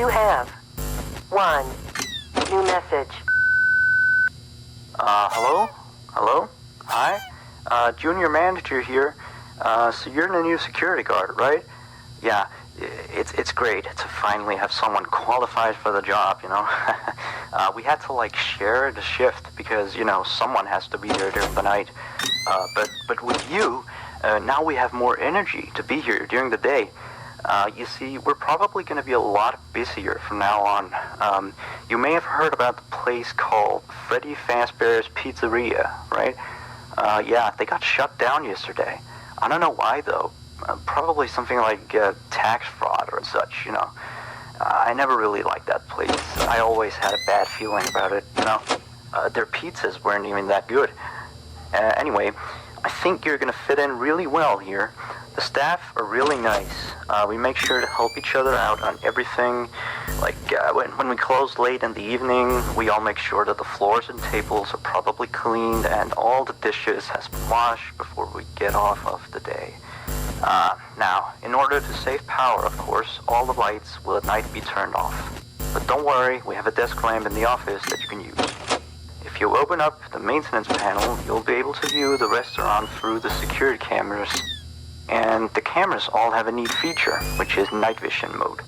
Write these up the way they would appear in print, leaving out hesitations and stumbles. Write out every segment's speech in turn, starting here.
You have one new message. Hello? Hello? Hi? Junior manager here. So you're the new security guard, right? Yeah, it's great to finally have someone qualified for the job, you know? We had to, like, share the shift because, you know, someone has to be there during the night. But with you, now we have more energy to be here during the day. You see, we're probably going to be a lot busier from now on. You may have heard about the place called Freddy Fazbear's Pizzeria, right? Yeah, they got shut down yesterday. I don't know why, though. Probably something like tax fraud or such, you know. I never really liked that place. I always had a bad feeling about it, you know. Their pizzas weren't even that good. Anyway, I think you're going to fit in really well here. The staff are really nice. We make sure to help each other out on everything. Like, when we close late in the evening, we all make sure that the floors and tables are properly cleaned and all the dishes has been washed before we get off of the day. Now, in order to save power, of course, all the lights will at night be turned off. But don't worry, we have a desk lamp in the office that you can use. If you open up the maintenance panel, you'll be able to view the restaurant through the security cameras. And the cameras all have a neat feature, which is night vision mode.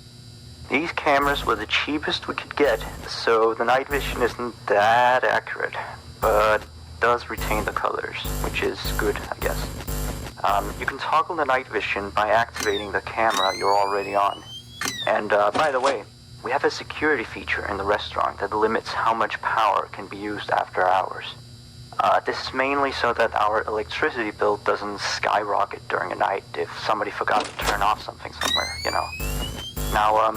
These cameras were the cheapest we could get, so the night vision isn't that accurate, but does retain the colors, which is good, I guess. You can toggle the night vision by activating the camera you're already on. And by the way, we have a security feature in the restaurant that limits how much power can be used after hours. This is mainly so that our electricity bill doesn't skyrocket during a night if somebody forgot to turn off something somewhere, you know. Now,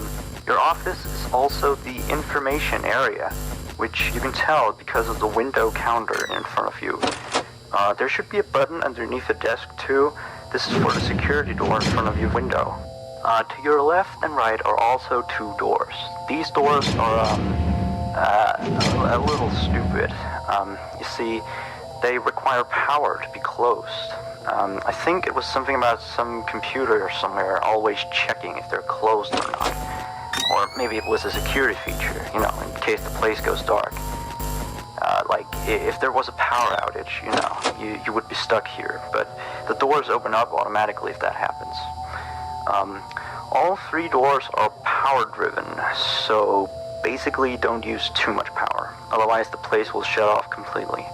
your office is also the information area, which you can tell because of the window counter in front of you. There should be a button underneath the desk too. This is for the security door in front of your window. To your left and right are also two doors. These doors are a little stupid. You see, they require power to be closed. I think it was something about some computer somewhere always checking if they're closed or not. Or maybe it was a security feature, you know, in case the place goes dark. Like, if there was a power outage, you know, you would be stuck here. But the doors open up automatically if that happens. All three doors are power-driven, so basically don't use too much power. Otherwise, the place will shut off completely.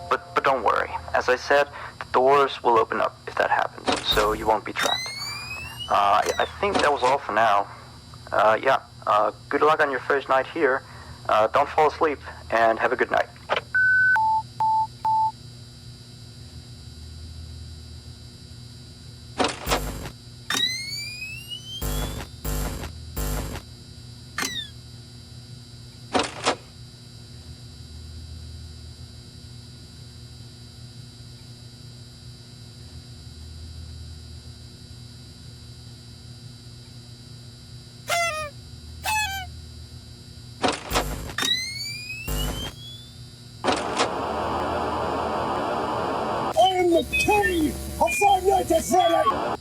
But don't worry. As I said, the doors will open up if that happens, so you won't be trapped. I think that was all for now. Yeah, good luck on your first night here. Don't fall asleep, and have a good night. The king of Five Nights at Freddy!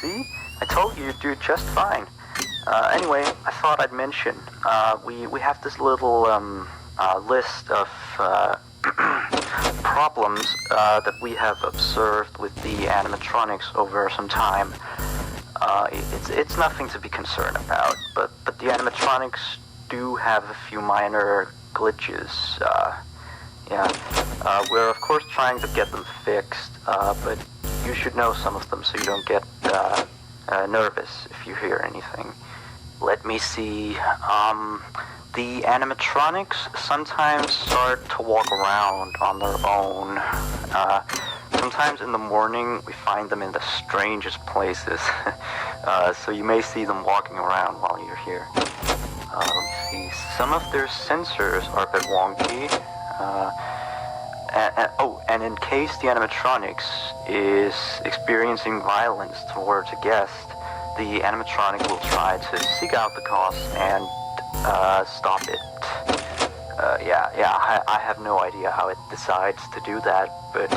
See? I told you you'd do just fine. Anyway, I thought I'd mention, we have this little, list of, problems, that we have observed with the animatronics over some time. It's nothing to be concerned about, but the animatronics do have a few minor glitches. Yeah. We're of course trying to get them fixed, but you should know some of them so you don't get nervous if you hear anything. Let me see. The animatronics sometimes start to walk around on their own. Sometimes in the morning we find them in the strangest places. So you may see them walking around while you're here. Let me see. Some of their sensors are a bit wonky. And in case the animatronics is experiencing violence towards a guest, the animatronic will try to seek out the cause and stop it. I have no idea how it decides to do that, but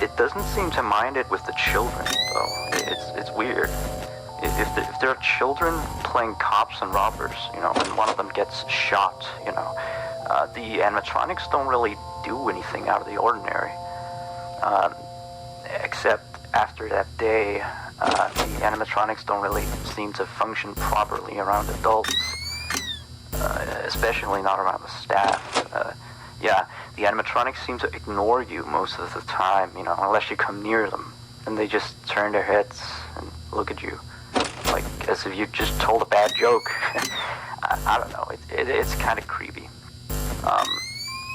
it doesn't seem to mind it with the children, though. It's weird. If there are children playing cops and robbers, and one of them gets shot, the animatronics don't really do anything out of the ordinary. Except after that day, the animatronics don't really seem to function properly around adults, especially not around the staff. The animatronics seem to ignore you most of the time, unless you come near them. And they just turn their heads and look at you, like as if you just told a bad joke. I don't know, it's kind of creepy.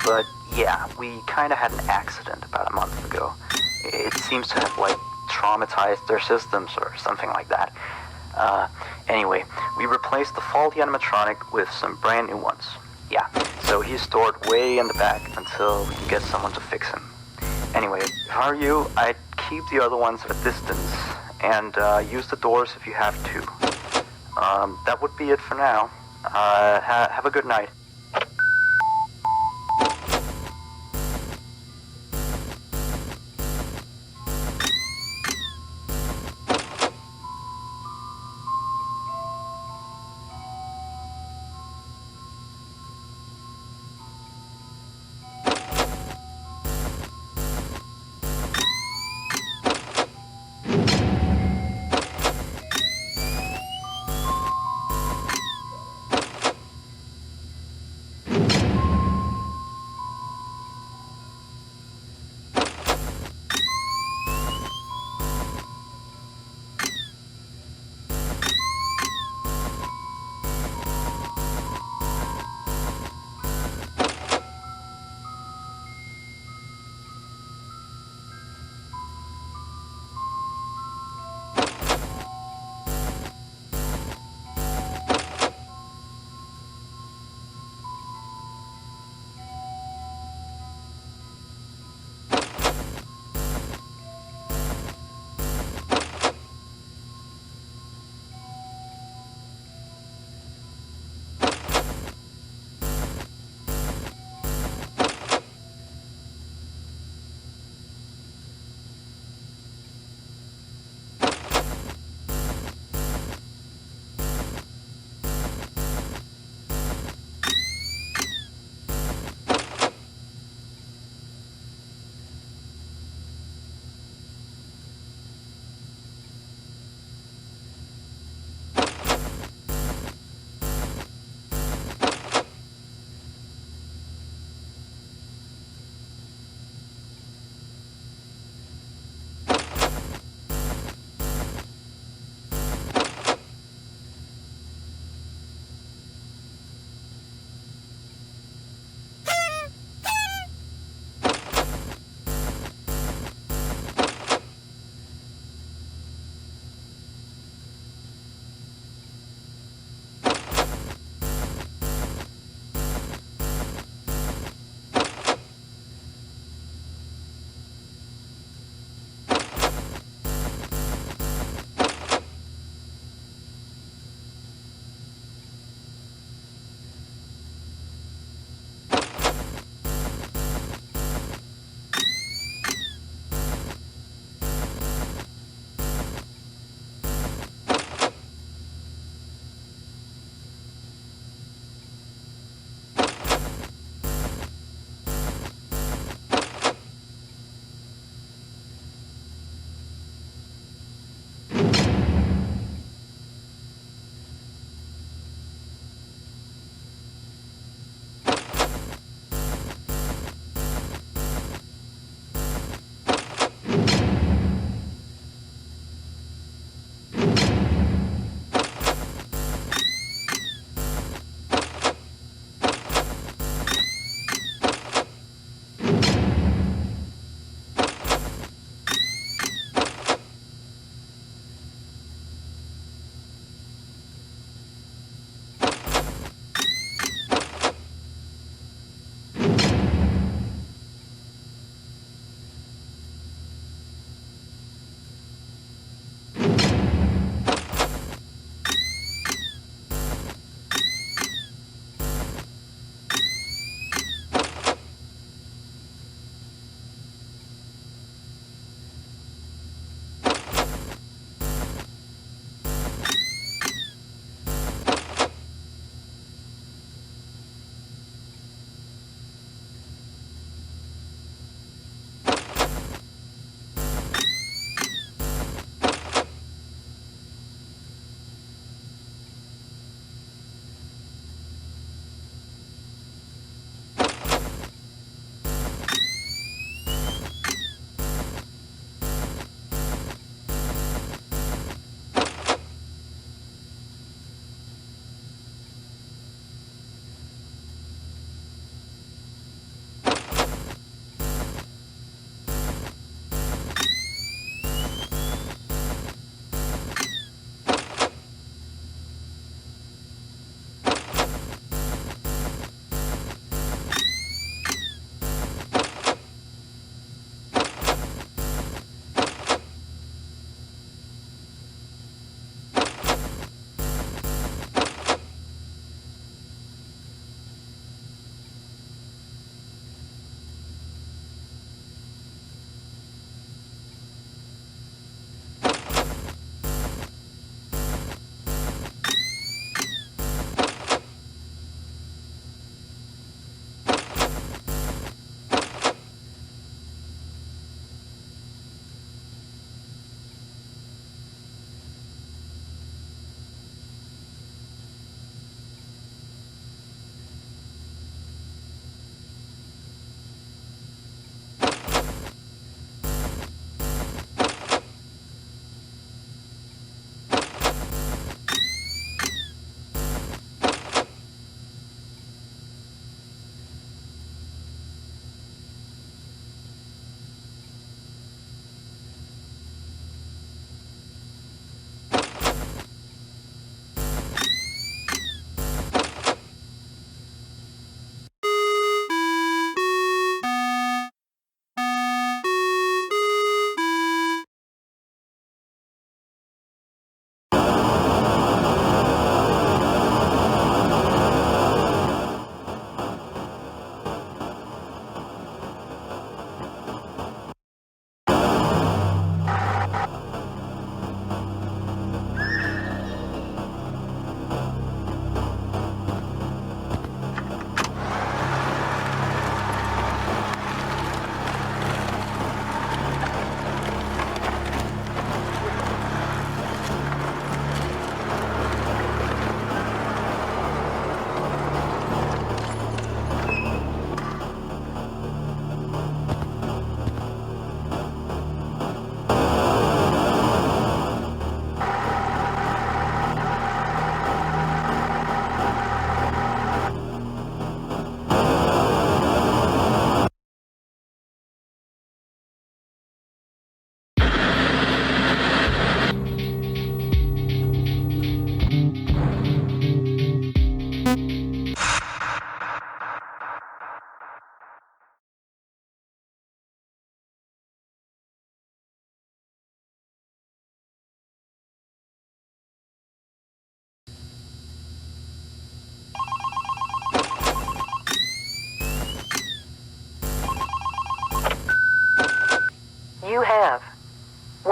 But yeah, we kind of had an accident about a month ago. It seems to have, traumatized their systems or something like that. Anyway, we replaced the faulty animatronic with some brand new ones. Yeah, so he's stored way in the back until we can get someone to fix him. Anyway, if I were you, I'd keep the other ones at a distance and use the doors if you have to. That would be it for now. Have a good night.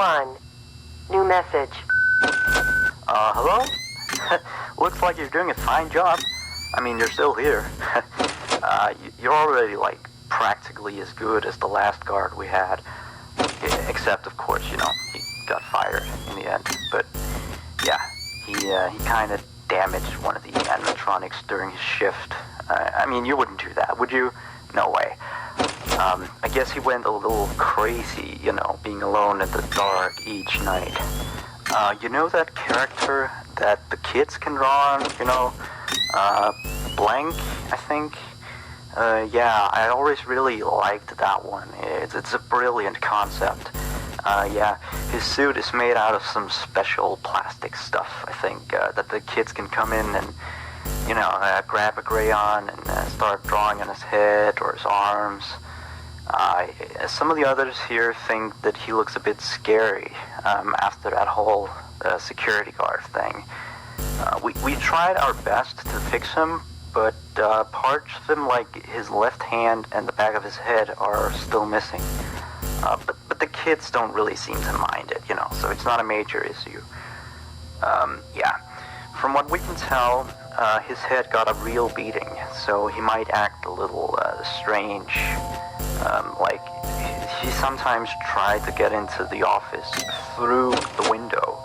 1. New message. Hello? Looks like you're doing a fine job. I mean, you're still here. You're already, like, practically as good as the last guard we had. Except, of course, he got fired in the end. But, yeah, he kind of damaged one of the animatronics during his shift. I mean, you wouldn't do that, would you? No way. I guess he went a little crazy, being alone in the dark each night. You know that character that the kids can draw on, Blank, I think? Yeah, I always really liked that one. It's a brilliant concept. Yeah, his suit is made out of some special plastic stuff, I think, that the kids can come in and, grab a crayon and start drawing on his head or his arms. Some of the others here think that he looks a bit scary after that whole security guard thing. We tried our best to fix him, but parts of him, like his left hand and the back of his head, are still missing. But the kids don't really seem to mind it, so it's not a major issue. Yeah, from what we can tell, his head got a real beating, so he might act a little strange. Like, he sometimes tried to get into the office through the window,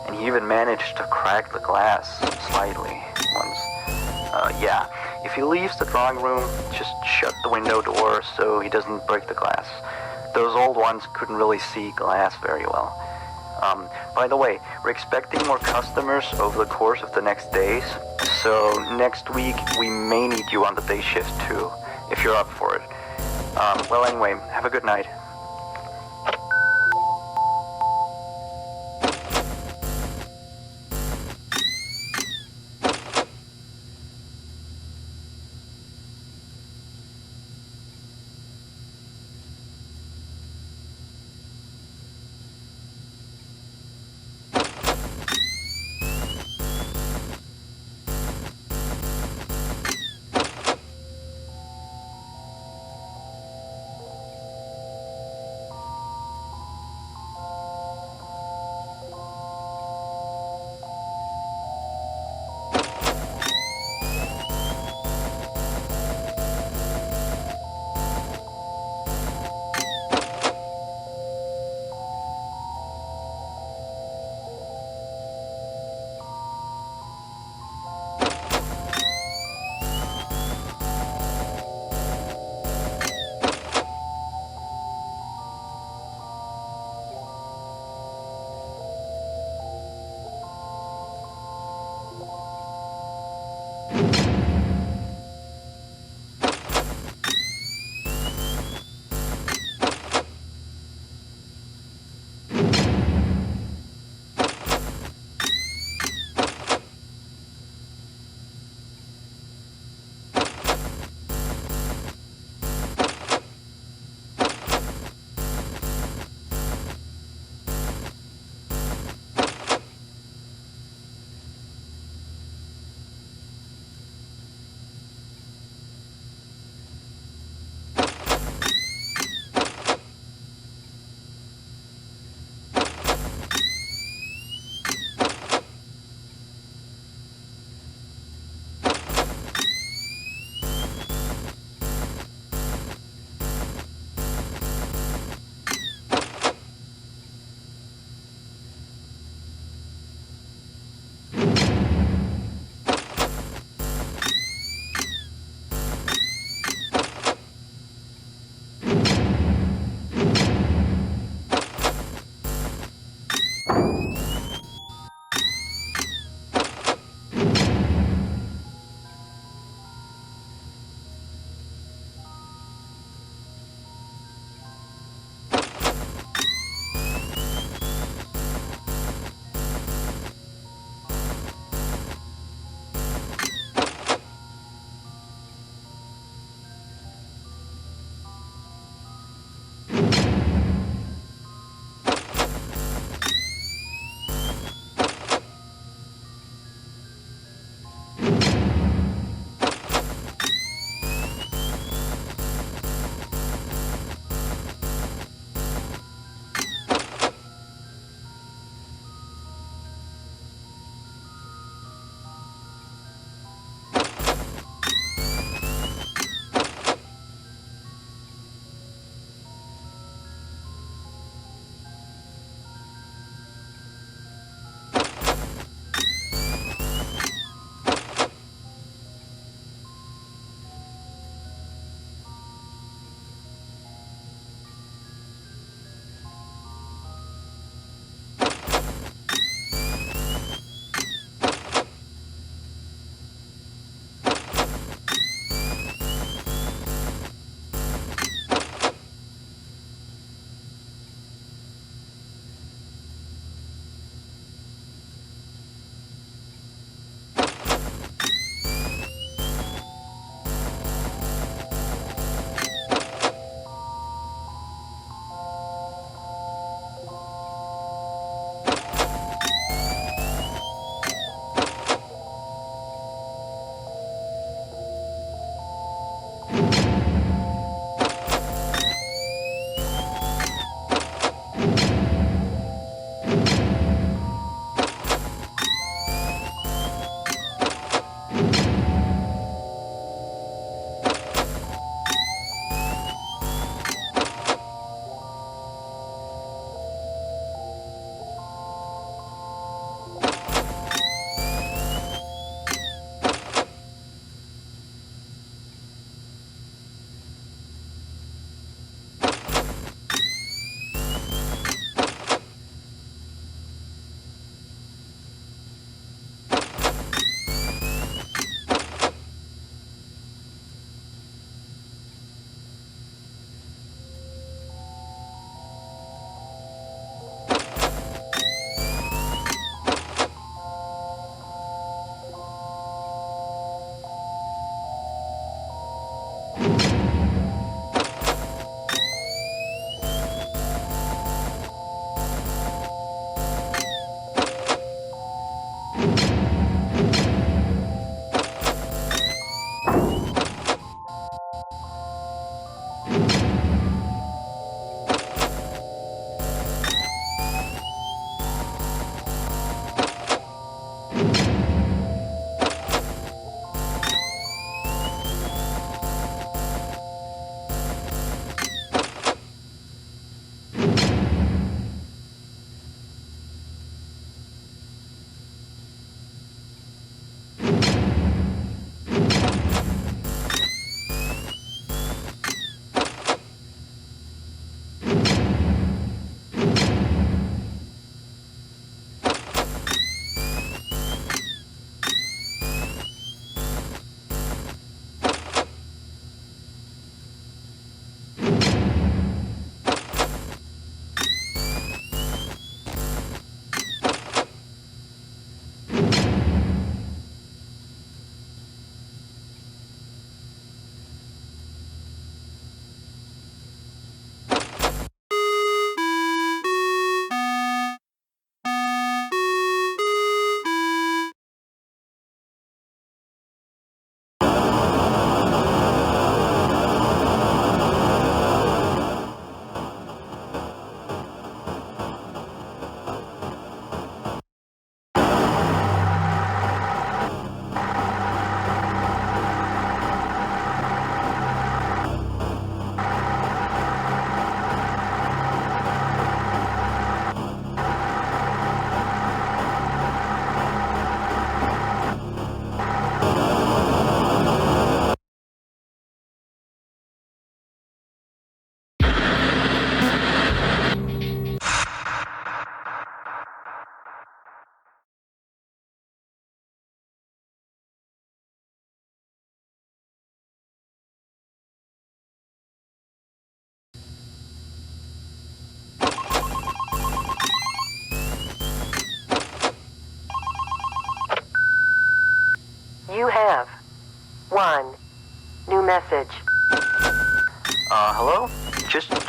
and he even managed to crack the glass slightly once. Yeah, if he leaves the drawing room, just shut the window door so he doesn't break the glass. Those old ones couldn't really see glass very well. By the way, we're expecting more customers over the course of the next days, so next week we may need you on the day shift too, if you're up for it. Well, anyway, have a good night.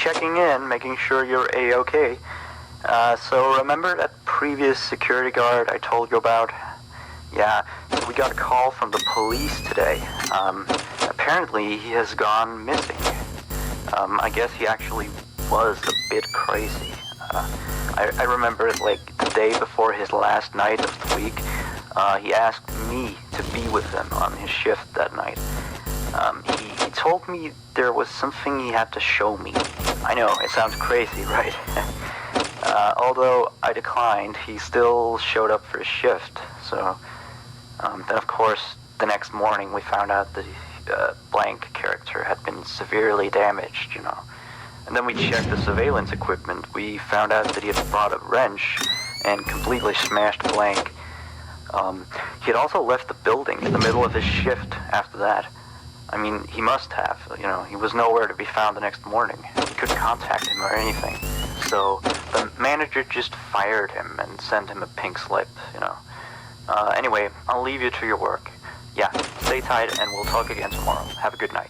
checking in, making sure you're A-okay. So remember that previous security guard I told you about? Yeah, so we got a call from the police today. Apparently he has gone missing. I guess he actually was a bit crazy. I remember, like, the day before his last night of the week, he asked me to be with him on his shift that night. He told me there was something he had to show me. I know, it sounds crazy, right? Although I declined, he still showed up for his shift. So, then of course, the next morning we found out that blank character had been severely damaged, you know. And then we checked the surveillance equipment. We found out that he had brought a wrench and completely smashed blank. He had also left the building in the middle of his shift after that. I mean, he must have, you know, he was nowhere to be found the next morning. We couldn't contact him or anything. So the manager just fired him and sent him a pink slip, you know. Anyway, I'll leave you to your work. Yeah, stay tight and we'll talk again tomorrow. Have a good night.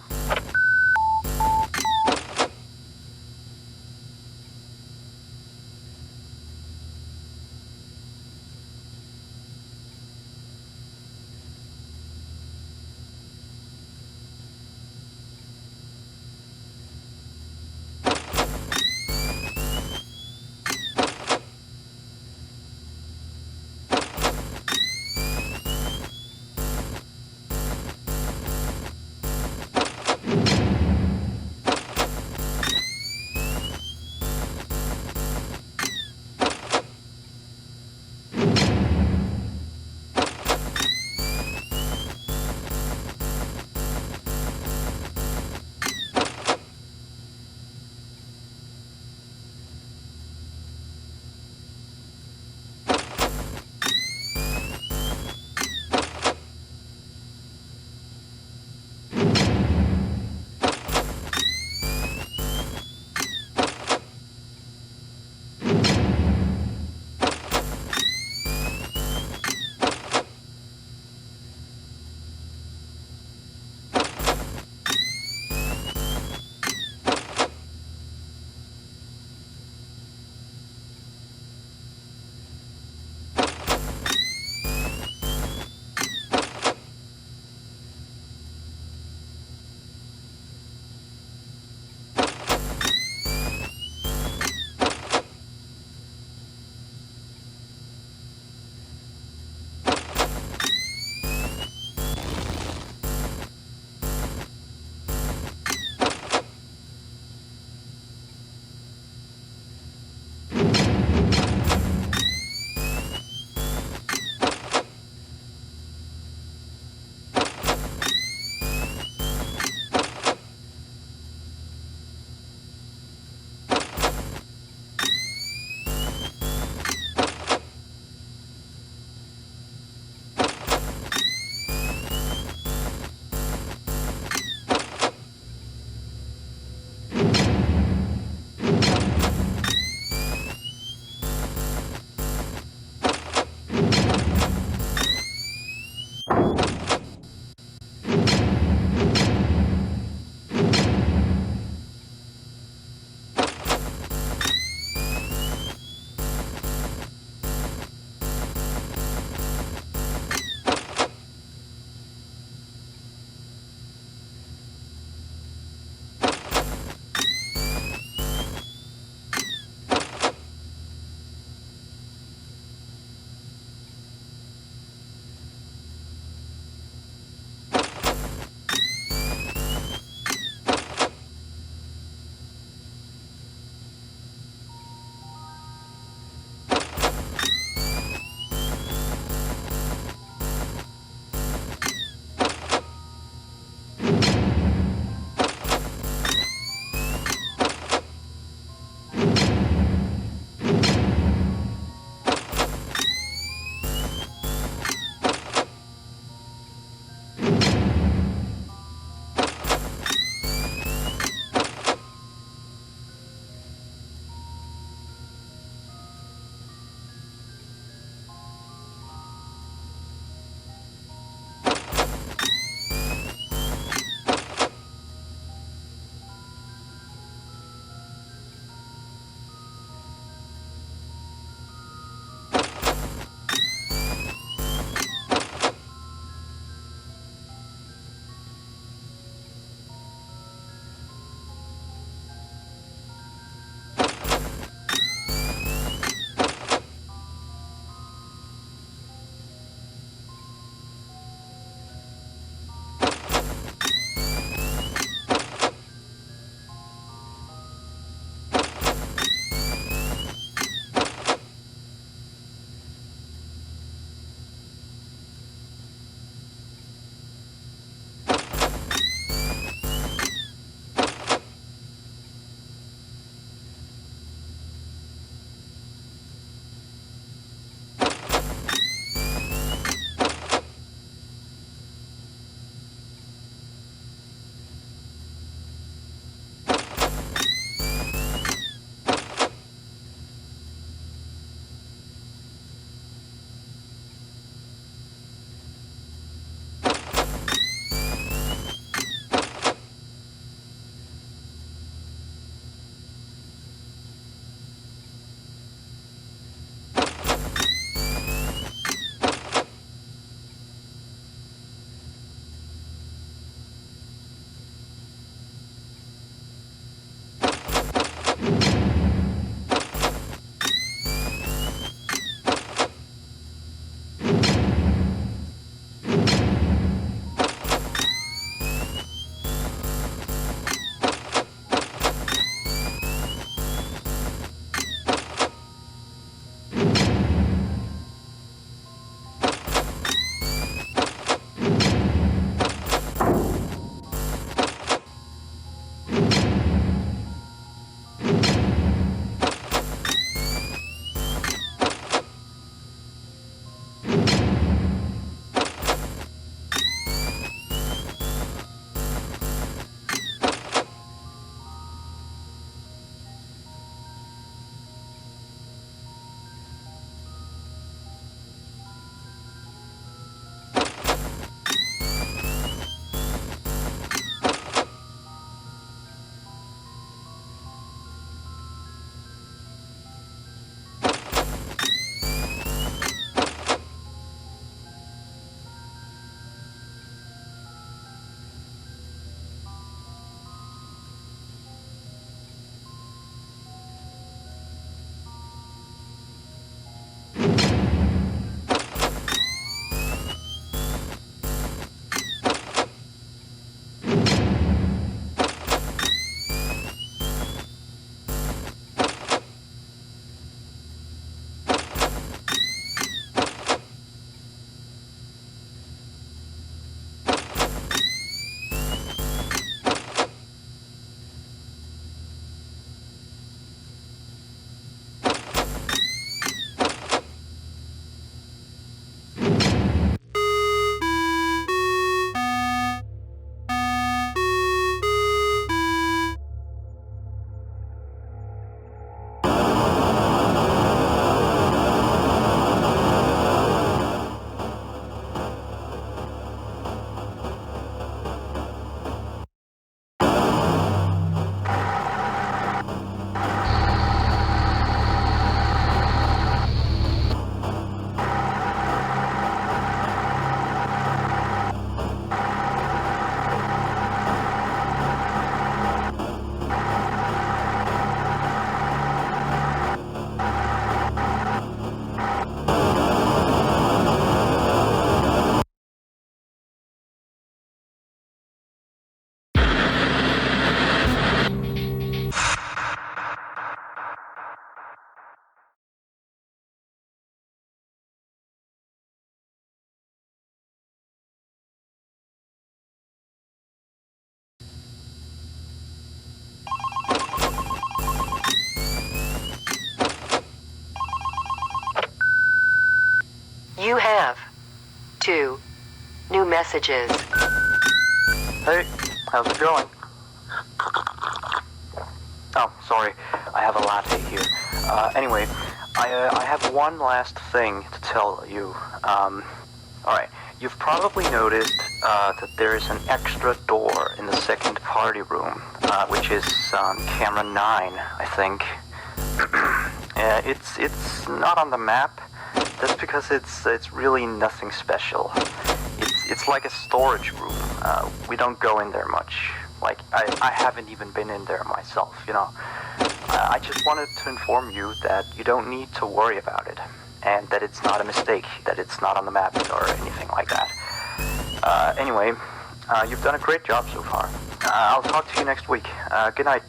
You have 2 new messages. Hey, how's it going? Oh, sorry, I have a latte here. Anyway, I have one last thing to tell you. Alright, you've probably noticed that there's an extra door in the second party room, which is camera 9, I think. It's not on the map. That's because it's really nothing special. It's like a storage room. We don't go in there much. Like, I haven't even been in there myself, you know. I just wanted to inform you that you don't need to worry about it, and that it's not a mistake, that it's not on the map or anything like that. Anyway, you've done a great job so far. I'll talk to you next week. Good night.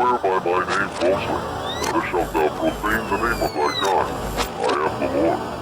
swear by my name falsely, thou shalt thou profane the name of thy God. I am the Lord.